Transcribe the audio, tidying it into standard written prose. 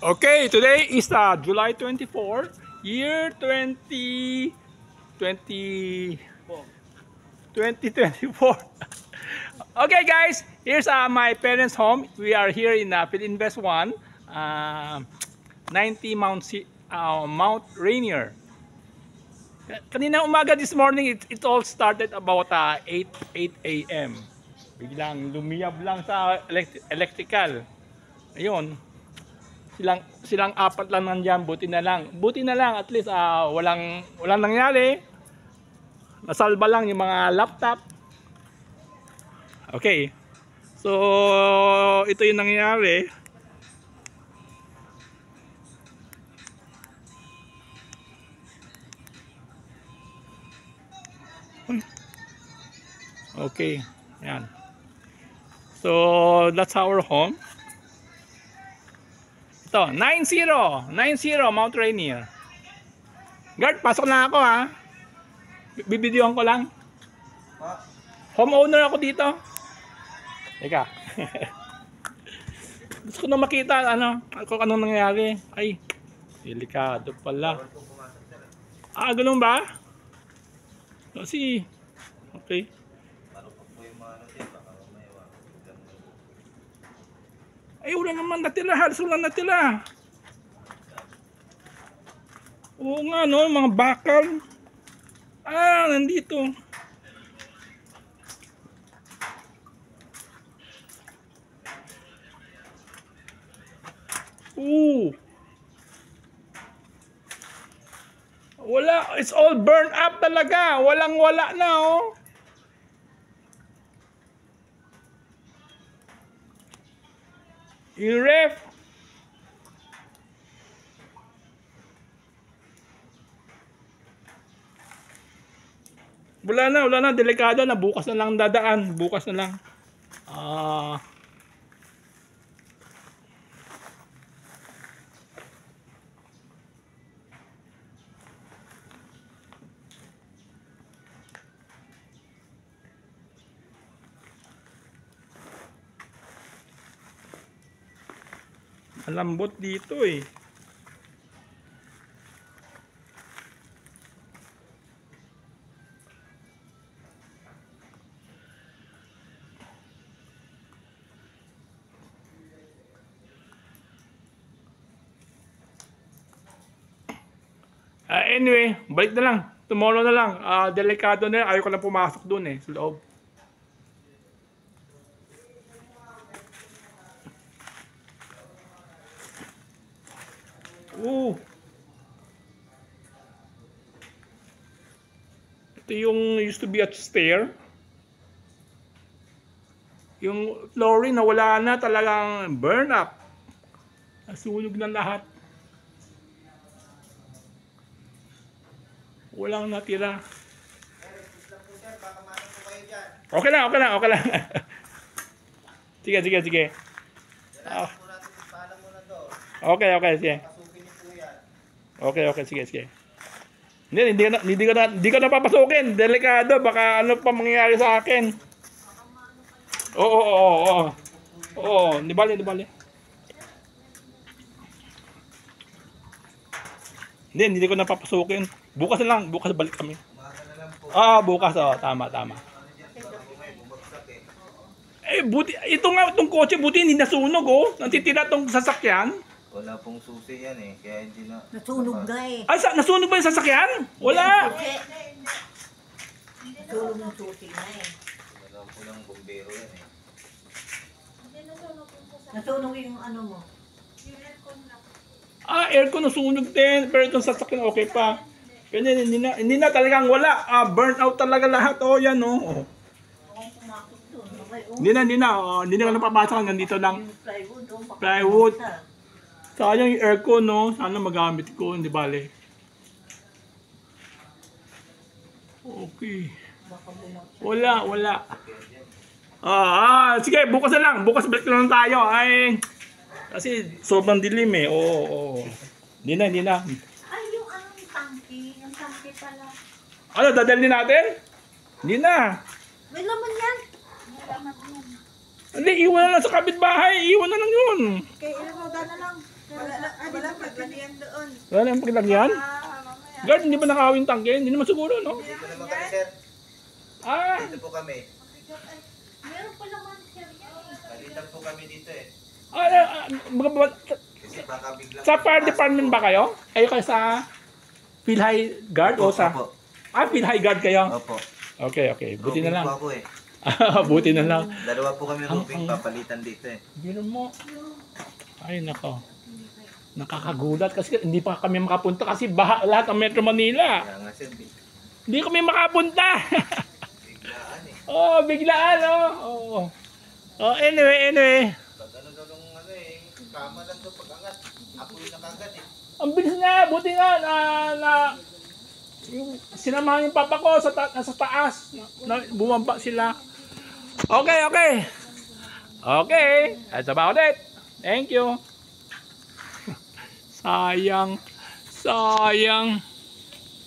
Okay, today is July 24, year 2024. Okay guys, here's my parents' home. We are here in Philinvest 1, 90 Mount Rainier. Kanina umaga this morning, it all started about 8 a.m. Biglang lumiyab lang sa electrical. Ayun, silang apat lang nandiyan, buti na lang at least walang nangyari. Nasalba lang yung mga laptop. Okay, so ito yung nangyari. Okay, yan, so that's our home. Ito, 90 Mount Rainier. Guard, pasok na ako ha. Bibidyohan ko lang. Homeowner ako dito. Teka. Gusto ko na makita kung anong nangyari. Ay, delikado pala. Ganun ba? Kasi, okay. Ay, wala naman natila. Halos wala natila. Oo nga, no? Mga bakal. Nandito. Wala. It's all burned up talaga. Walang-wala na, oh. Yung ref. Wala na, delikado na. Bukas na lang dadaan. Bukas na lang. Malambot dito eh. Anyway, balik na lang. Tomorrow na lang. Delikado na. Ayaw ko na pumasok dun eh, sa loob. Ito yung used to be at stair. Yung flooring na wala na, talagang burn up. Nasunog na lahat. Walang natira. Okay lang. Sige. Okay, sige. Okay, sige. Hindi ko na papasukin. Delikado, baka ano pa mangyayari sa akin. Oo, di bali. Hindi ko na papasukin. Bukas na lang, bukas balik kami. Bukas, tama. Buti, itong kotse, buti hindi nasunog, Natitira tong sasakyan. Wala pong susi yan eh, kaya hindi na... Nasunog na eh. Nasunog ba yung sasakyan? Wala. Nasunog ng susi na eh. Wala po ng bombero yan eh. Nasunog yung ano mo. Aircon nasunog din. Pero itong sasakyan okay pa. Pero hindi na talagang wala. Burn out talaga lahat. Yan Hindi na. Hindi na napapasok. Nandito lang. Plywood. Sayang yung aircon, Sana magamit ko. Hindi bale. Okay. Wala. Sige, bukas na lang. Bukas balik na lang tayo. Kasi sobrang dilim eh. Oo. Hindi na. Ay, yung tangke. Yung tangke pala. Dadalhin natin? Hindi na. May laman yan. Hindi, iwan na lang sa kapitbahay. Iwan na lang yun. Kaya ilaroda na lang. Wala paglagyan doon. Wala na yung paglagyan. Mamaya. Guard, hindi ba nakawin tangke? Hindi naman siguro, no? Dito naman kami, sir. Ah, Dito po kami. Meron pa naman sir yan eh. Palitan po kami dito eh. Kasi baka biglang... sa fire department ba kayo? Kayo sa PhilHigh Guard o sa... Opo. PhilHigh Guard kayo? Opo. Okay, okay. Buti na Roofing lang. po ako eh. Buti na lang. Dalawa po kami roofing, papalitan dito eh. Gano'n mo. Ay, nako. Nakakagulat kasi hindi pa kami makapunta kasi baha lahat ng Metro Manila. Kaya nga sir, Hindi kami makapunta. biglaan eh. Oh, biglaan, oh. Oh. Oh, anyway. Pag ano daw nung ano eh, kama lang daw pag-angat. Apoy na kagad eh. Ang bilis na, buti nga na yung sinamahan yung papa ko nasa taas. Bumaba sila. Okay. That's about it. Thank you. Sayang.